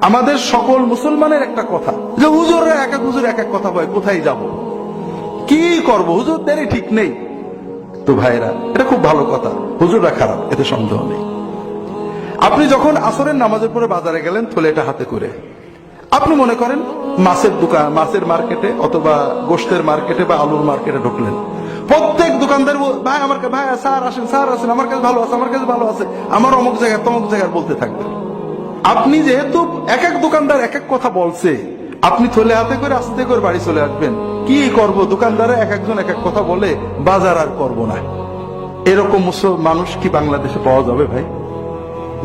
আমাদের সকল মুসলমানের একটা কথা যে হুজুররা এক এক হুজুর এক এক কথা বলে, কোথায় যাব, কি করব, হুজুরদেরই ঠিক নেই। তো ভাইরা, এটা খুব ভালো কথা, হুজুররা খারাপ, এতে সন্দেহ নেই। আপনি যখন আসরের নামাজের পরে বাজারে গেলেন থলেটা হাতে করে, আপনি মনে করেন মাছের দোকান, মাছের মার্কেটে অথবা গোশতের মার্কেটে বা আলুর মার্কেটে ঢুকলেন, প্রত্যেক দোকানদার ভাই আমার ভাই স্যার আসেন, স্যার আসেন, আমার কাছে ভালো আছে, আমার কাছে ভালো আছে, আমার অমুক জায়গায় তমুক জায়গায় বলতে থাকবেন। আপনি যেহেতু এক এক দোকানদার এক এক কথা বলছে, আপনি থলে হাতে করে আস্তে করে বাড়ি চলে আসবেন। কি করব, দোকানদারে এক একজন এক এক কথা বলে, বাজার আর করব না। এরকম মানুষ কি বাংলাদেশে পাওয়া যাবে ভাই?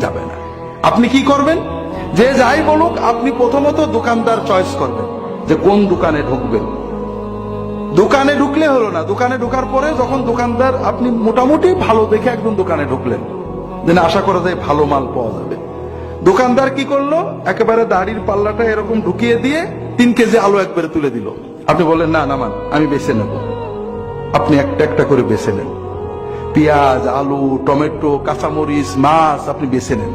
যাবে না। আপনি কি করবেন? যে যাই বলুক, আপনি প্রথমত দোকানদার চয়েস করবেন যে কোন দোকানে ঢুকবেন। দোকানে ঢুকলে হলো না, দোকানে ঢোকার পরে যখন দোকানদার, আপনি মোটামুটি ভালো দেখে একদম দোকানে ঢুকলেন, যেন আশা করা যায় ভালো মাল পাওয়া যাবে। দোকানদার কি করলো, একেবারে দাড়ির পাল্লাটা এরকম ঢুকিয়ে দিয়ে 3 কেজি আলু একবারে তুলে দিল। আপনি বললেন না নামান, আমি বেছে নেব। আপনি একটা একটা করে বেছে নেন, পেঁয়াজ, আলু, টমেটো, কাঁচামরিচ, মাছ আপনি বেছে নেন।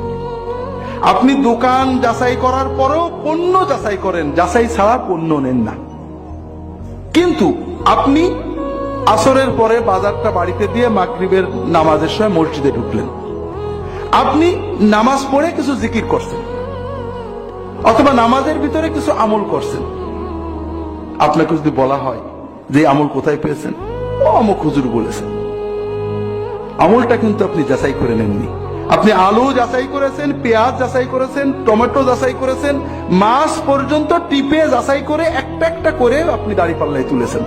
আপনি দোকান যাচাই করার পরেও পণ্য যাচাই করেন, যাচাই ছাড়া পণ্য নেন না। কিন্তু আপনি আসরের পরে বাজারটা বাড়িতে দিয়ে মাগরিবের নামাজের সময় মসজিদে ঢুকলেন। আপনি নামাজ পড়ে কিছু জিকির করছেন অথবা নামাজের ভিতরে কিছু আমল করছেন। আপনাকে যদি বলা হয় যে আমল কোথায় পেয়েছেন, ও অমুক হুজুর বলেছেন, আমলটা কিন্তু আপনি যাচাই করে নেননি। আপনি আলু যাচাই করেছেন, পেঁয়াজ যাচাই করেছেন, টমেটো যাচাই করেছেন, মাছ পর্যন্ত টিপে যাচাই করে একটা একটা করে আপনি দাঁড়িপাল্লায় তুলেছেন।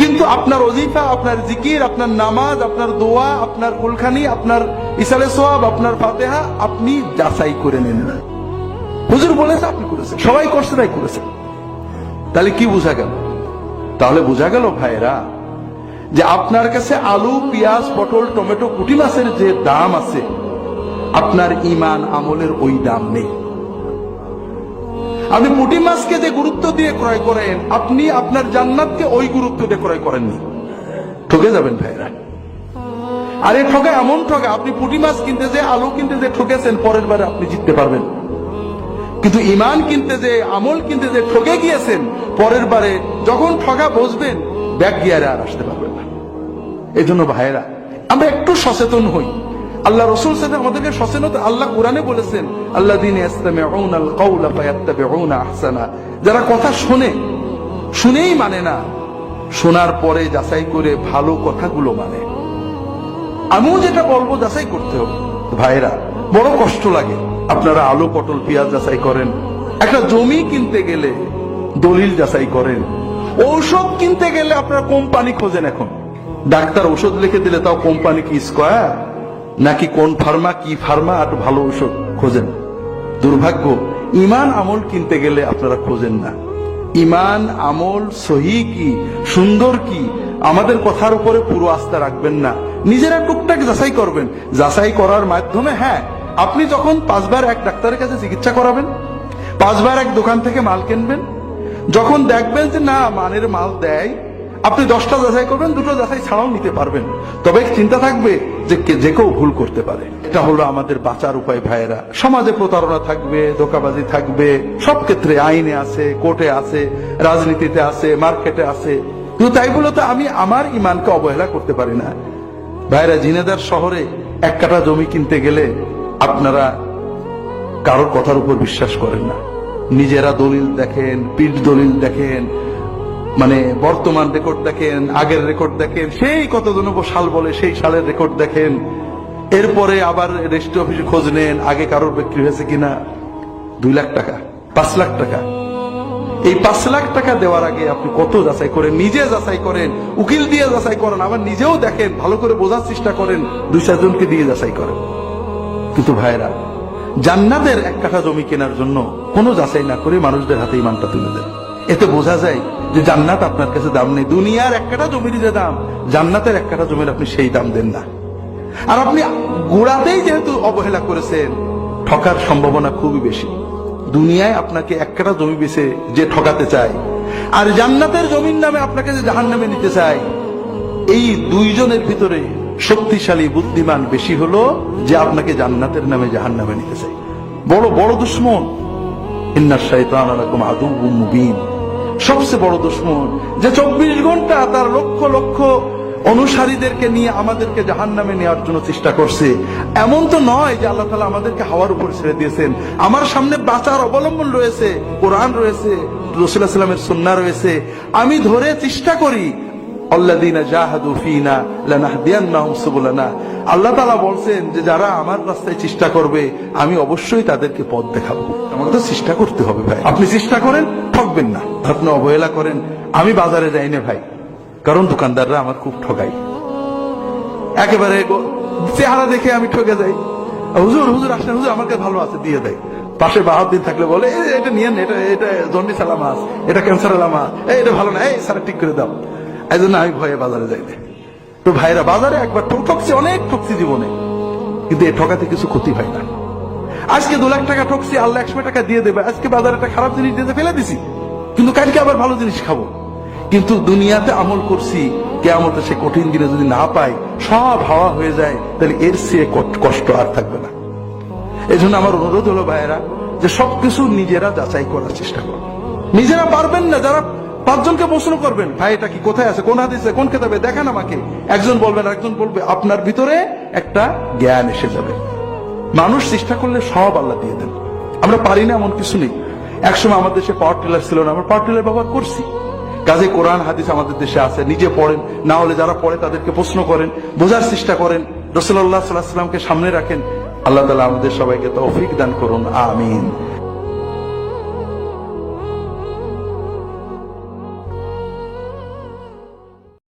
কিন্তু আপনার ওজিফা, আপনার জিকির, আপনার নামাজ, আপনার দোয়া, আপনার কুলখানি, আপনার ইসালে সোয়াব, আপনার ফাতেহা আপনি যাচাই করে নেন না। হুজুর বলেছে আপনি করেছেন, সবাই করছে তাই করেছেন। তাহলে কি বোঝা গেল? তাহলে বোঝা গেল ভাইরা, যে আপনার কাছে আলু, পেঁয়াজ, পটল, টমেটো, পুঁটি মাছের যে দাম আছে, আপনার ইমান আমলের ওই দাম নেই। আপনি পুঁটি মাছকে যে গুরুত্ব দিয়ে ক্রয় করেন, আপনি আপনার জান্নাতকে ওই গুরুত্ব দিয়ে ক্রয় করেননি। ঠকে যাবেন ভাইরা। আরে ঠকে, এমন ঠকে, আপনি পুঁটি মাছ কিনতে যে, আলু কিনতে যে ঠকেছেন, পরের বারে আপনি জিততে পারবেন। কিন্তু ইমান কিনতে যে, আমল কিনতে যে ঠকে গিয়েছেন, পরের বারে যখন ঠকা বসবেন, ব্যাক গিয়ারে আর আসতে পারবেন না। এই জন্য ভাইরা, আমরা একটু সচেতন হই। আল্লাহ রসুল সাথে আমাদেরকে সচেতন, আল্লাহ কোরআনে বলেছেন, আল্লাযীনা ইয়াসতামিউনাল কাওলা ফায়াত্তাবিউনা আহসানা, যারা কথা শোনে, শুনেই মানে না, শোনার পরে যাচাই করে ভালো কথাগুলো মানে। আমিও যেটা বলবো যাচাই করতে হবে। ভাইরা, বড় কষ্ট লাগে। আপনারা আলু, পটল, পেঁয়াজ যাচাই করেন, একটা জমি কিনতে গেলে দলিল যাচাই করেন, ঔষধ কিনতে গেলে আপনারা কোম্পানি খোঁজেন। এখন ডাক্তার ওষুধ লিখে দিলে তাও কোম্পানি কি স্কয়ার নাকি কোন ফার্মা, কি ফার্মা, আর ভালো ওষুধ খোঁজেন। দুর্ভাগ্য, ইমান আমল কিনতে গেলে আপনারা খোঁজেন না। ইমান আমল সহি কি, সুন্দর কি, আমাদের কথার উপরে পুরো আস্থা রাখবেন না, নিজেরা টুকটাক যাচাই করবেন। যাচাই করার মাধ্যমে, হ্যাঁ, আপনি যখন 5 বার এক ডাক্তারের কাছে চিকিৎসা করাবেন, 5 বার এক দোকান থেকে মাল কিনবেন, যখন দেখবেন যে না মানের মাল দেয়, আপনি 10টা যাচাই করবেন, 2টো যাচাই ছাড়াও নিতে পারবেন। তবে চিন্তা থাকবে যে যে কেউ ভুল করতে পারে। এটা হলো আমাদের বাঁচার উপায় ভাইয়েরা। সমাজে প্রতারণা থাকবে, ধোঁকাবাজি থাকবে, সব ক্ষেত্রে আইনে আছে, কোর্টে আছে, রাজনীতিতে আছে, মার্কেটে আছে। কিন্তু তাই বলে তো আমি আমার ইমানকে অবহেলা করতে পারি না। ভাইয়েরা, ঝিনাইদহ শহরে 1 কাঠা জমি কিনতে গেলে আপনারা কারোর কথার উপর বিশ্বাস করেন না। নিজেরা দলিল দেখেন, পিঠ দলিল দেখেন, মানে বর্তমান রেকর্ড দেখেন, আগের রেকর্ড দেখেন, সেই কতজন সাল বলে সেই সালের রেকর্ড দেখেন। এরপরে আবার রেজিস্ট্রি অফিসে খোঁজ নেন আগে কারোর বিক্রি হয়েছে কিনা। 2 লাখ টাকা, 5 লাখ টাকা, এই 5 লাখ টাকা দেওয়ার আগে আপনি কত যাচাই করেন, নিজে যাচাই করেন, উকিল দিয়ে যাচাই করেন, আবার নিজেও দেখেন, ভালো করে বোঝার চেষ্টা করেন, 2-4 জনকে দিয়ে যাচাই করেন। কিন্তু ভাইরা, জান্নাতের 1 কাঠা জমি কেনার জন্য কোনো যাচাই না করে মানুষদের হাতে ইমানটা তুলে দেন। এতে বোঝা যায় যে জান্নাত আপনার কাছে দাম নেই। দুনিয়ার 1 কাঠা জমির যে দাম, জান্নাতের 1 কাঠা জমির আপনি সেই দাম দেন না। আর আপনি গোড়াতেই যেহেতু অবহেলা করেছেন, ঠকার সম্ভাবনা খুবই বেশি। দুনিয়ায় আপনাকে 1 কাঠা জমি বেচে যে ঠকাতে চায়, আর জান্নাতের জমির নামে আপনাকে যে জাহান্নামে নিতে চায়, এই 2 জনের ভিতরে শক্তিশালী বুদ্ধিমান বেশি হলো যে আপনাকে জান্নাতের নামে জাহান্নামে নিতে চায়। বড় বড় দুশ্মন। ইন্নাশ শাইতানা লাকুম আদুউম মুবিন, সবচেয়ে বড় দুশ্মন, যে 24 ঘন্টা তার লক্ষ লক্ষ অনুসারীদেরকে নিয়ে আমাদেরকে জাহান্নামে নেওয়ার জন্য চেষ্টা করছে। এমন তো নয় যে আল্লাহ তাআলা আমাদেরকে হাওয়ার উপর ছেড়ে দিয়েছেন। আমার সামনে বাঁচার অবলম্বন রয়েছে, কোরআন রয়েছে, রাসূলুল্লাহ সাল্লাল্লাহু আলাইহি ওয়াসাল্লামের সুন্নাহ রয়েছে। আমি ধরে চেষ্টা করি, আল্লাযীনা জাহাদু ফীনা লানাহদিয়ান্নাহুম সুবুলানা। আল্লাহ তাআলা বলছেন যে যারা আমার রাস্তায় চেষ্টা করবে আমি অবশ্যই তাদেরকে পথ দেখাবো। আমাকে তো চেষ্টা করতে হবে ভাই। আপনি চেষ্টা করেন, ঠকবেন না। আপনি অবহেলা করেন, আমি বাজারে যাই না ভাই, কারণ দোকানদাররা আমার খুব ঠকাই। একেবারে চেহারা দেখে আমি ঠকে যাই। হুজুর হুজুর আসেন, হুজুর আমার কাছে ভালো আছে, দিয়ে দেয়। পাশে বাহাদুর থাকলে বলে এটা নিয়েন, এটা এটা জন্ডিস আলা মাছ, এটা ক্যান্সার আলা মাছ, এটা ভালো না, এই স্যার ঠিক করে দাও। এই জন্য আমি ভয়ে বাজারে যাই না। তো ভাইরা, বাজারে একবার ঠকছি, অনেক ঠকছি জীবনে, কিন্তু এ ঠকাতে কিছু ক্ষতি হয় না। আজকে 2 লাখ টাকা ঠকছি, আল্লাহ 100 টাকা দিয়ে দেবে। আজকে বাজারে একটা খারাপ জিনিস দিয়ে ফেলে দিছি, কিন্তু কালকে আবার ভালো জিনিস খাবো। কিন্তু দুনিয়াতে আমল করছি, কিয়ামতে সে কঠিন দিনে যদি না পাই, সব হাওয়া হয়ে যায়, তাহলে এর চেয়ে কষ্ট আর থাকবে না। এই জন্য আমার অনুরোধ হলো ভাইয়েরা, যে সবকিছু নিজেরা যাচাই করার চেষ্টা করো। নিজেরা পারবেন না, যারা 5 জনকে প্রশ্ন করবেন, ভাই এটা কি, কোথায় আছে, কোন হাদিসে, কোন কিতাবে, দেখান আমাকে। একজন বলবেন, আরেকজন বলবে, আপনার ভিতরে একটা জ্ঞান এসে যাবে। মানুষ চেষ্টা করলে সব আল্লাহ দিয়ে দেন। আমরা পারি না এমন কিছু নেই। একসময় আমাদের দেশে পাওয়ার টিলার ছিল না, আমরা পাওয়ার টিলার ব্যবহার করছি। কাজে কোরআন হাদিস আমাদের দেশে আছে, নিজে পড়েন, না হলে যারা পড়ে তাদেরকে প্রশ্ন করেন, বোঝার চেষ্টা করেন, রাসূলুল্লাহ সাল্লাল্লাহু আলাইহি ওয়াসাল্লামকে সামনে রাখেন। আল্লাহ তাআলা আমাদের সবাইকে তৌফিক দান করুন, আমিন।